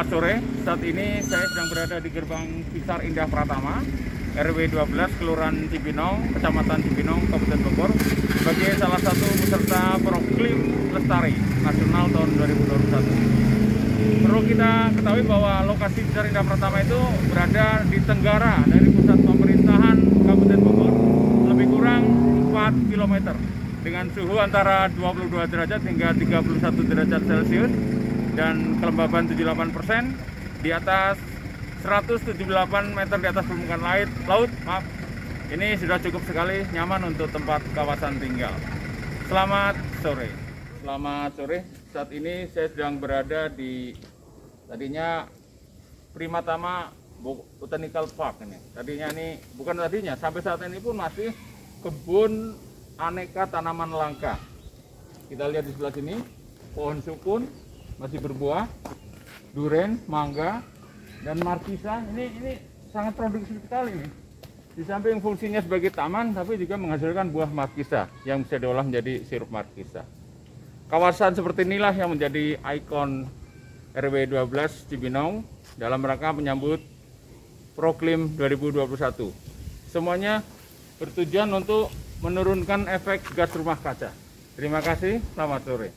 Selamat sore, saat ini saya sedang berada di gerbang Pisar Indah Pratama, RW 12, Kelurahan Cibinong, Kecamatan Cibinong, Kabupaten Bogor, sebagai salah satu peserta Proklim Lestari Nasional tahun 2021. Perlu kita ketahui bahwa lokasi Pisar Indah Pratama itu berada di tenggara dari pusat pemerintahan Kabupaten Bogor, lebih kurang 4 km, dengan suhu antara 22 derajat hingga 31 derajat Celcius, dan kelembaban 78%, di atas 178 meter di atas permukaan laut. Ini sudah cukup sekali nyaman untuk tempat kawasan tinggal. Selamat sore. Selamat sore. Saat ini saya sedang berada di Primatama Botanical Park ini. Sampai saat ini pun masih kebun aneka tanaman langka. Kita lihat di sebelah sini, pohon sukun masih berbuah, duren, mangga, dan markisa. Ini sangat produktif sekali nih. Di samping fungsinya sebagai taman, tapi juga menghasilkan buah markisa yang bisa diolah menjadi sirup markisa. Kawasan seperti inilah yang menjadi ikon RW 12 Cibinong dalam rangka menyambut Proklim 2021. Semuanya bertujuan untuk menurunkan efek gas rumah kaca. Terima kasih, selamat sore.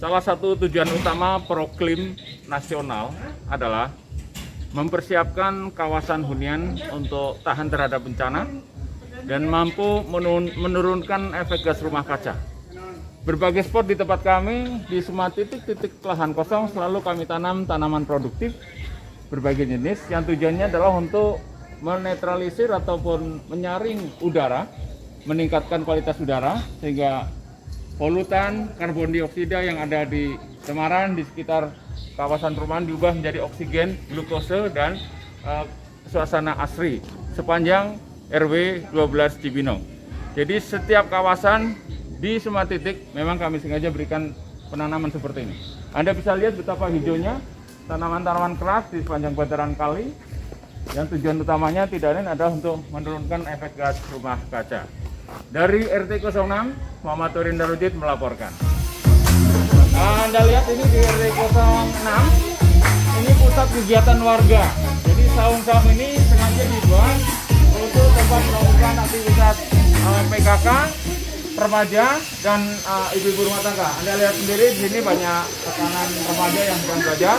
Salah satu tujuan utama Proklim Nasional adalah mempersiapkan kawasan hunian untuk tahan terhadap bencana dan mampu menurunkan efek gas rumah kaca. Berbagai spot di tempat kami, di semua titik-titik lahan kosong selalu kami tanam tanaman produktif berbagai jenis, yang tujuannya adalah untuk menetralisir ataupun menyaring udara, meningkatkan kualitas udara, sehingga polutan karbon dioksida yang ada di cemaran di sekitar kawasan perumahan diubah menjadi oksigen, glukose, dan suasana asri sepanjang RW 12 Cibinong. Jadi setiap kawasan di semua titik memang kami sengaja berikan penanaman seperti ini. Anda bisa lihat betapa hijaunya tanaman-tanaman keras di sepanjang bantaran kali, yang tujuan utamanya tidak lain adalah untuk menurunkan efek gas rumah kaca. Dari RT 06, Muhammad Turin Darujit melaporkan. Anda lihat ini di RT 06, ini pusat kegiatan warga. Jadi saung-saung ini sengaja dibuat untuk tempat melakukan aktivitas PKK, remaja, dan ibu-ibu rumah tangga. Anda lihat sendiri di sini banyak tekanan remaja yang sedang belajar.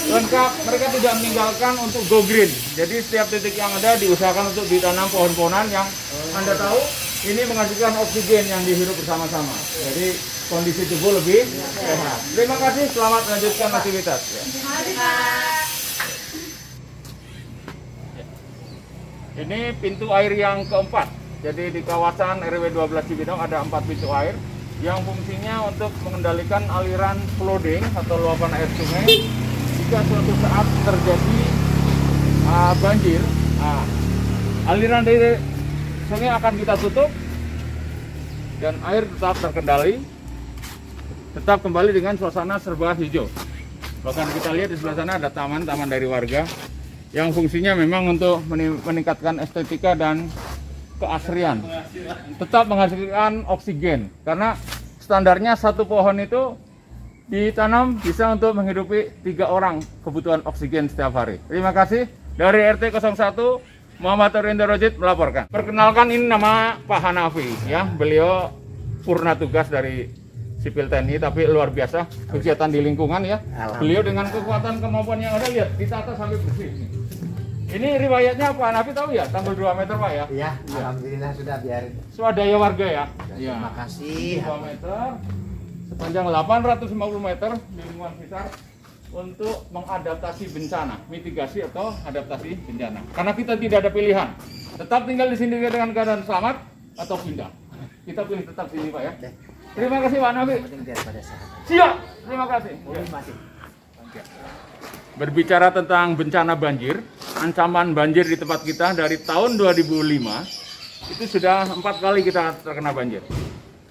Lengkap, mereka tidak meninggalkan untuk go green. Jadi setiap titik yang ada diusahakan untuk ditanam pohon-pohonan yang Anda tahu ini menghasilkan oksigen yang dihirup bersama-sama. Jadi kondisi tubuh lebih sehat. Terima kasih, selamat melanjutkan aktivitas. Ini pintu air yang keempat. Jadi di kawasan RW 12 Cibinong ada 4 pintu air yang fungsinya untuk mengendalikan aliran flooding atau luapan air sungai jika suatu saat terjadi banjir. Aliran dari sungai akan kita tutup dan air tetap terkendali, tetap kembali dengan suasana serba hijau. Bahkan kita lihat di sebelah sana ada taman-taman dari warga yang fungsinya memang untuk meningkatkan estetika dan keasrian, tetap menghasilkan oksigen, karena standarnya satu pohon itu ditanam bisa untuk menghidupi 3 orang kebutuhan oksigen setiap hari. Terima kasih. Dari RT 01, Muhammad Turin Darujit melaporkan. Perkenalkan, ini nama Pak Hanafi, ya. Beliau purna tugas dari sipil TNI, tapi luar biasa kegiatan di lingkungan, ya. Beliau dengan kekuatan kemampuan yang ada, lihat ditata sampai bersih. Ini riwayatnya Pak Hanafi tahu ya, tanggul 2 meter Pak ya? Iya, alhamdulillah sudah biarin. Swadaya warga ya? Ya. Terima kasih. 2 meter, sepanjang 850 meter di lingkungan sekitar untuk mengadaptasi bencana, mitigasi atau adaptasi bencana. Karena kita tidak ada pilihan, tetap tinggal di sini dengan keadaan selamat atau pindah. Kita pilih tetap sini Pak ya. Oke. Terima kasih Pak Hanafi. Siap, terima kasih. Berbicara tentang bencana banjir, ancaman banjir di tempat kita dari tahun 2005 itu sudah 4 kali kita terkena banjir.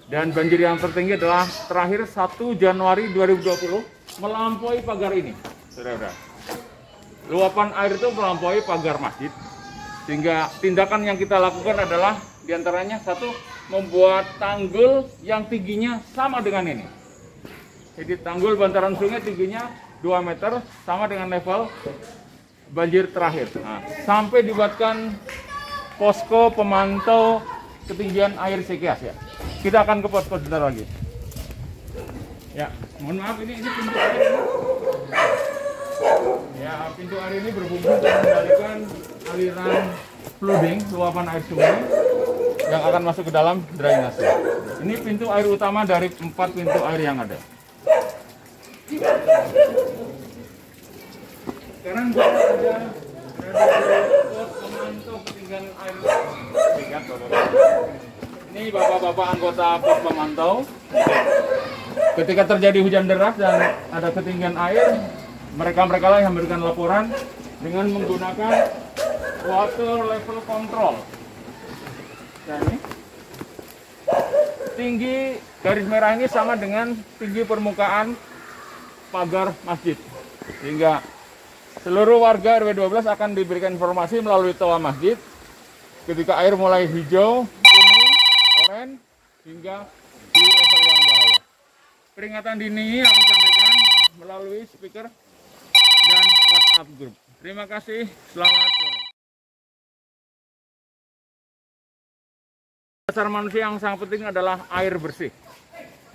Dan banjir yang tertinggi adalah terakhir 1 Januari 2020 melampaui pagar ini. saudara. Luapan air itu melampaui pagar masjid, sehingga tindakan yang kita lakukan adalah diantaranya satu, membuat tanggul yang tingginya sama dengan ini. Jadi tanggul bantaran sungai tingginya 2 meter, sama dengan level banjir terakhir. Nah, sampai dibuatkan posko pemantau ketinggian air Cikias ya. Kita akan ke posko sebentar lagi. Ya, mohon maaf ini pintu air ini. Ya, pintu air ini berfungsi untuk mengendalikan aliran flooding, luapan air sungai yang akan masuk ke dalam drainase. Ini pintu air utama dari 4 pintu air yang ada. Sekarang kita ada pos pemantau ketinggian air. Ini bapak-bapak anggota pos pemantau. Ketika terjadi hujan deras dan ada ketinggian air, mereka-mereka lah yang memberikan laporan dengan menggunakan water level control. Dan ini tinggi garis merah ini sama dengan tinggi permukaan pagar masjid, sehingga seluruh warga RW 12 akan diberikan informasi melalui toa masjid ketika air mulai hijau, kuning, oranye hingga di level yang bahaya. Peringatan dini yang disampaikan melalui speaker dan WhatsApp group. Terima kasih, selamat sore. Dasar manusia yang sangat penting adalah air bersih.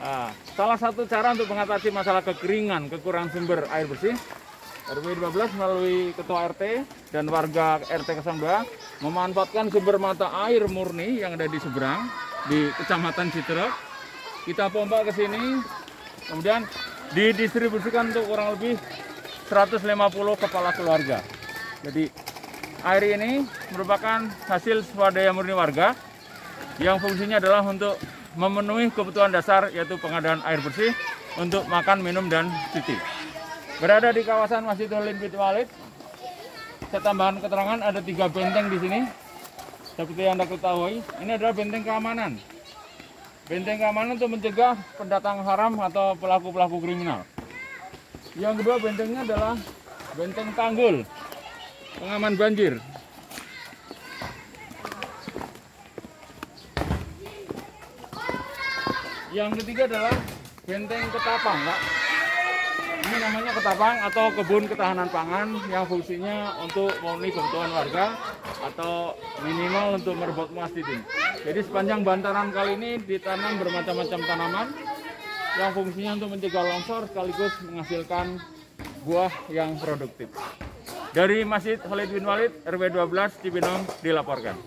Nah, salah satu cara untuk mengatasi masalah kekeringan, kekurangan sumber air bersih, RW 12 melalui Ketua RT dan warga RT 02 memanfaatkan sumber mata air murni yang ada di seberang di Kecamatan Citerep. Kita pompa ke sini, kemudian didistribusikan untuk kurang lebih 150 kepala keluarga. Jadi air ini merupakan hasil swadaya murni warga yang fungsinya adalah untuk memenuhi kebutuhan dasar, yaitu pengadaan air bersih untuk makan, minum, dan cuci. Berada di kawasan Masjid Khalid bin Walid. Saya tambahkan keterangan ada 3 benteng di sini. Seperti yang Anda ketahui, ini adalah benteng keamanan. Benteng keamanan untuk mencegah pendatang haram atau pelaku-pelaku kriminal. Yang kedua bentengnya adalah benteng tanggul, pengaman banjir. Yang ketiga adalah benteng ketapang, Pak. Ini namanya ketapang atau kebun ketahanan pangan yang fungsinya untuk memenuhi kebutuhan warga atau minimal untuk merebut masjid ini. Jadi sepanjang bantaran kali ini ditanam bermacam-macam tanaman yang fungsinya untuk mencegah longsor sekaligus menghasilkan buah yang produktif. Dari Masjid Khalid bin Walid, RW 12 Cibinong dilaporkan.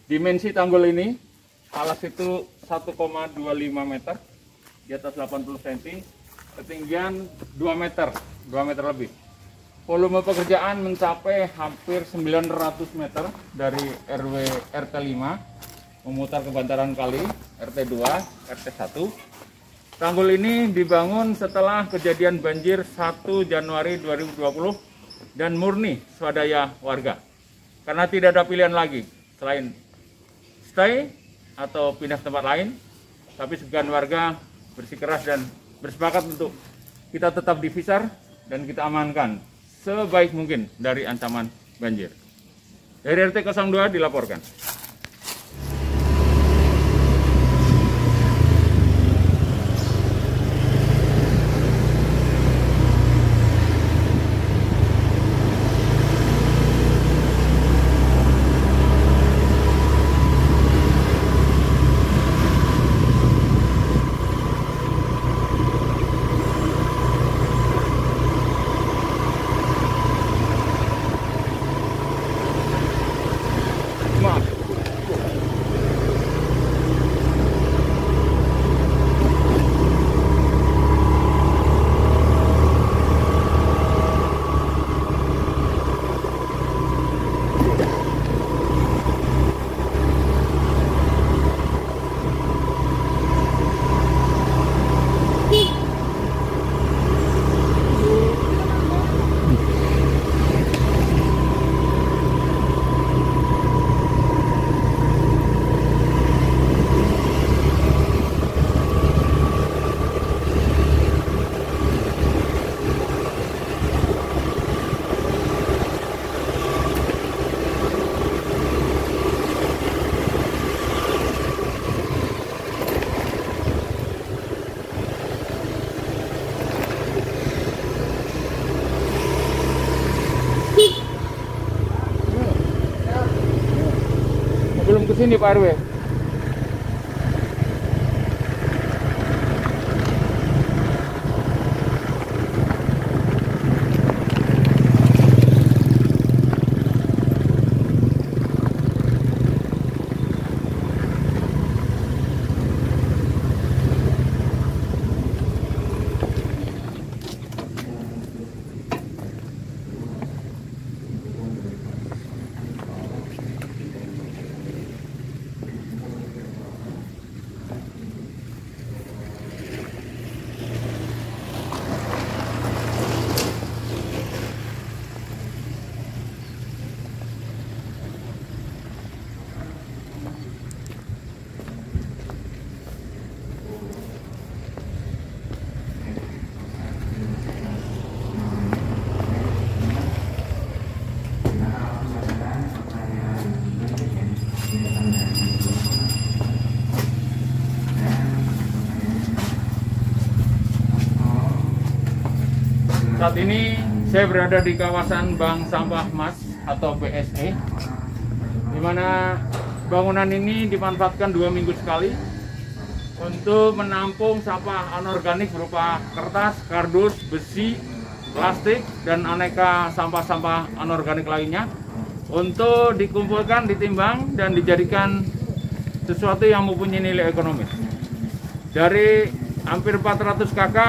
Dimensi tanggul ini, alas itu 1,25 meter, di atas 80 cm, ketinggian 2 meter lebih. Volume pekerjaan mencapai hampir 900 meter dari RW RT 5, memutar ke bantaran kali, RT 2, RT 1. Tanggul ini dibangun setelah kejadian banjir 1 Januari 2020 dan murni swadaya warga. Karena tidak ada pilihan lagi selain stay atau pindah ke tempat lain, tapi sebagian warga bersikeras dan bersepakat untuk kita tetap di Visar dan kita amankan sebaik mungkin dari ancaman banjir. Dari RT 02 dilaporkan. Maaf. ke sini Pak RW. Saat ini saya berada di kawasan Bank Sampah Mas atau BSE, di mana bangunan ini dimanfaatkan 2 minggu sekali untuk menampung sampah anorganik berupa kertas, kardus, besi, plastik, dan aneka sampah-sampah anorganik lainnya untuk dikumpulkan, ditimbang, dan dijadikan sesuatu yang mempunyai nilai ekonomis. Dari hampir 400 KK,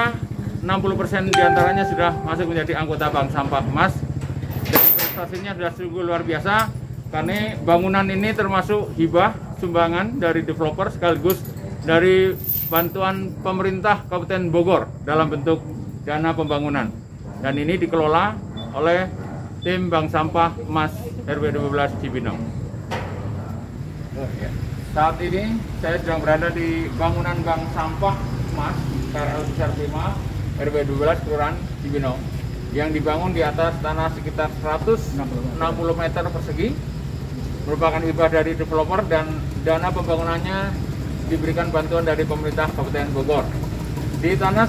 60% diantaranya sudah masuk menjadi anggota Bank Sampah Mas, dan prestasinya sudah sungguh luar biasa karena bangunan ini termasuk hibah sumbangan dari developer sekaligus dari bantuan pemerintah Kabupaten Bogor dalam bentuk dana pembangunan, dan ini dikelola oleh tim Bank Sampah Mas RW 12 Cibinong. Saat ini saya sedang berada di bangunan Bank Sampah Mas KRL Besar 5 RW 12 Kelurahan Cibinong yang dibangun di atas tanah sekitar 160 meter persegi, merupakan hibah dari developer dan dana pembangunannya diberikan bantuan dari pemerintah Kabupaten Bogor. Di tanah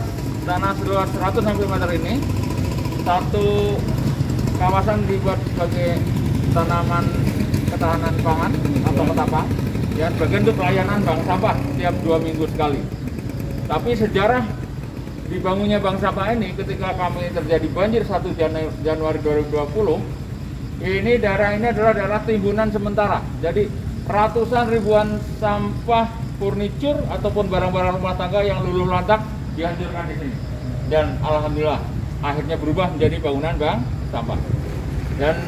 seluas 160 meter ini, satu kawasan dibuat sebagai tanaman ketahanan pangan atau ketapang, yang bagian untuk pelayanan bank sampah setiap 2 minggu sekali. Tapi sejarah dibangunnya bank sampah ini ketika kami terjadi banjir 1 Januari 2020, ini daerah ini adalah daerah timbunan sementara. Jadi ratusan ribuan sampah furnitur ataupun barang-barang rumah tangga yang luluh lantak dihancurkan di sini. Dan alhamdulillah akhirnya berubah menjadi bangunan bank sampah. Dan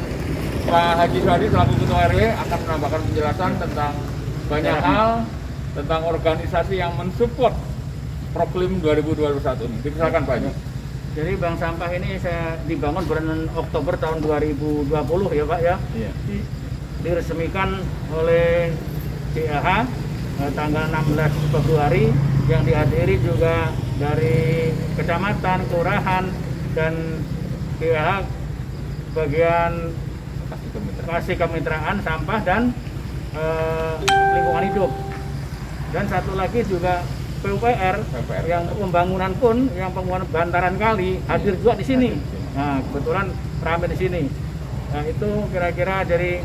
Pak Haji Suhadi selaku Ketua RW akan menambahkan penjelasan tentang banyak hal tentang organisasi yang mensupport Proklim 2021 ini. Silakan Pak. Jadi bank sampah ini saya dibangun bulan Oktober tahun 2020 ya Pak ya. Iya. Diresmikan oleh CAH tanggal 16 Februari, yang dihadiri juga dari kecamatan, kelurahan, dan CAH bagian kasih kemitraan sampah dan lingkungan hidup. Dan satu lagi juga PUPR yang pembangunan pun, yang pembangunan bantaran kali hadir juga di sini. Nah, kebetulan ramai di sini. Nah, itu kira-kira dari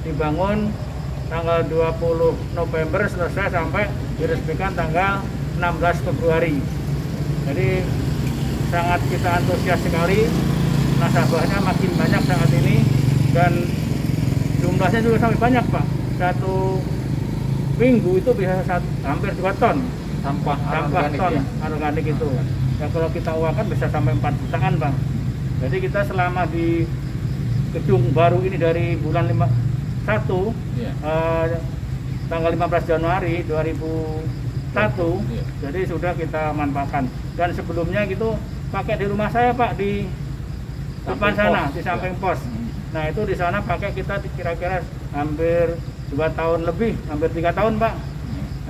dibangun tanggal 20 November selesai sampai diresmikan tanggal 16 Februari. Jadi sangat kita antusias sekali, nasabahnya makin banyak saat ini dan jumlahnya juga sampai banyak Pak. Satu minggu itu bisa hampir 2 ton sampah anorganik itu. Ya, kalau kita uangkan bisa sampai 4 jutaan Bang. Jadi kita selama di gedung baru ini dari bulan 1 tanggal 15 Januari 2001 jadi sudah kita manfaatkan. Dan sebelumnya gitu pakai di rumah saya Pak, di depan sana, di samping pos. Nah itu di sana pakai kita kira-kira hampir 2 tahun lebih, hampir 3 tahun Pak.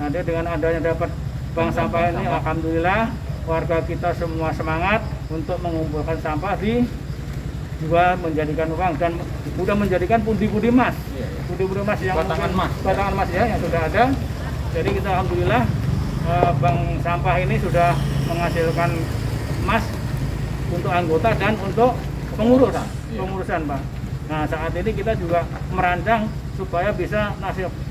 Nah dia dengan adanya dapat bank sampah ini, alhamdulillah warga kita semua semangat untuk mengumpulkan sampah di juga menjadikan uang dan sudah menjadikan pundi-pundi emas, pundi-pundi emas yang batangan emas ya yang sudah ada. Jadi kita alhamdulillah bank sampah ini sudah menghasilkan emas untuk anggota dan untuk pengurusan Pak. Nah, saat ini kita juga merancang supaya bisa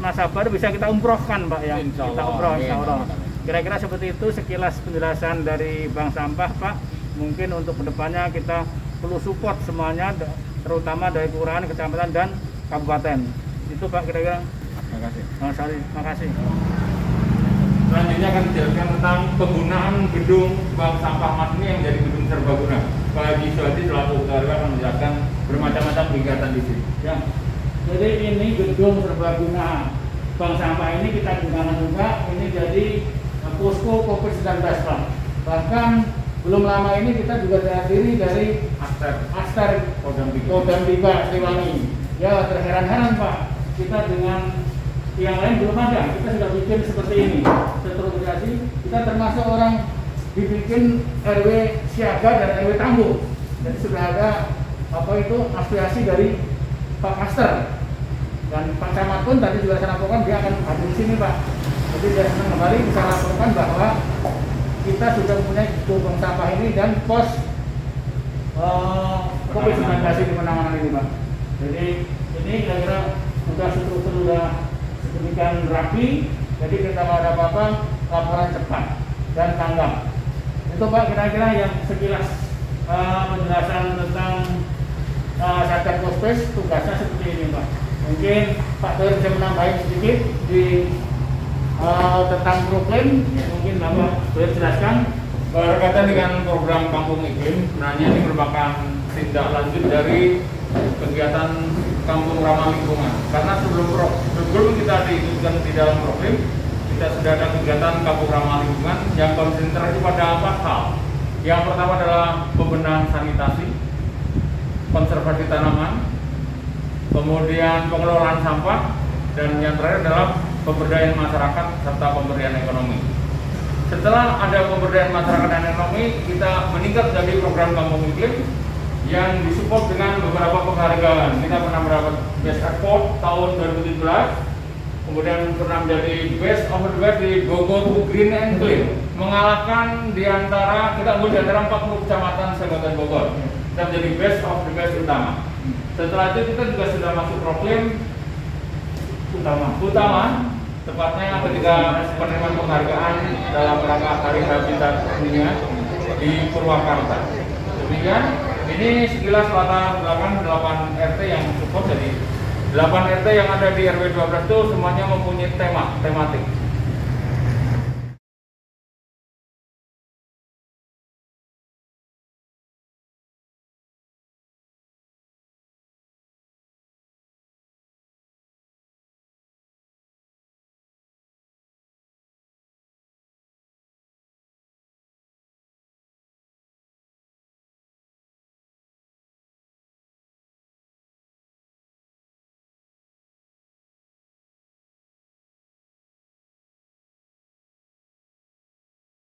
nasabah bisa kita umrohkan, Pak, ya. Insya Kita Allah. umroh, insya Amin. Allah. Kira-kira seperti itu sekilas penjelasan dari Bank Sampah, Pak. Mungkin untuk kedepannya kita perlu support semuanya, terutama dari kelurahan, kecamatan, dan kabupaten. Itu, Pak, kira-kira. Terima kasih. Terima kasih. Selanjutnya akan dijelaskan tentang penggunaan gedung bank sampah Mas ini yang menjadi gedung serbaguna. Pak Haji Suhadi selaku Ketua RW akan menjelaskan bermacam-macam kegiatan di sini. Ya, jadi ini gedung serbaguna bank sampah ini kita gunakan juga. Ini jadi posko COVID-19, Pak. Bahkan belum lama ini kita juga terdiri dari Aster Kodam 3 Siliwangi. Ya, terheran-heran, Pak. Kita dengan yang lain belum ada. Kita sudah bikin seperti ini. Terorganisasi. Kita termasuk orang dibikin RW siaga dan RW tangguh. Jadi sudah ada aspirasi dari Pak Aster. Dan Pak Camat pun tadi juga saya laporkan dia akan hadir di sini, Pak. Jadi saya senang kembali bisa laporkan bahwa kita sudah mempunyai gedung sampah ini dan pos COVID-19 di penanganan ini, Pak. Jadi ini kira-kira sudah struktur sudah sedemikian rapi. Jadi kita kalau ada apa-apa laporan cepat dan tanggap. Itu, Pak, kira-kira yang sekilas penjelasan tentang Satgas Pospes tugasnya seperti ini, Pak. Mungkin Pak Doyer bisa menambahin sedikit di tentang program, mungkin Bapak boleh jelaskan. Berkaitan dengan program Kampung Iklim, sebenarnya ini merupakan tindak lanjut dari kegiatan Kampung Ramah Lingkungan. Karena sebelum kita diikutkan di dalam program, kita sudah ada kegiatan Kampung Ramah Lingkungan yang konsentrasi pada 4 hal. Yang pertama adalah pembenahan sanitasi, konservasi tanaman, kemudian pengelolaan sampah, dan yang terakhir adalah pemberdayaan masyarakat serta pemberdayaan ekonomi. Setelah ada pemberdayaan masyarakat dan ekonomi, kita meningkat dari program Kampung Iklim yang disupport dengan beberapa penghargaan. Kita pernah mendapat Best Award tahun 2017, kemudian pernah menjadi Best of the Best di Bogor Green and Clean, mengalahkan di antara 40 kecamatan Kabupaten Bogor. Kita menjadi Best of the Best utama. Setelah itu kita juga sudah masuk program utama, tepatnya ketika penerimaan penghargaan dalam rangka Hari Habitat Dunia di Purwakarta. Demikian, ini sekilas latar belakang 8 RT yang support. Jadi 8 RT yang ada di RW 12 itu semuanya mempunyai tematik.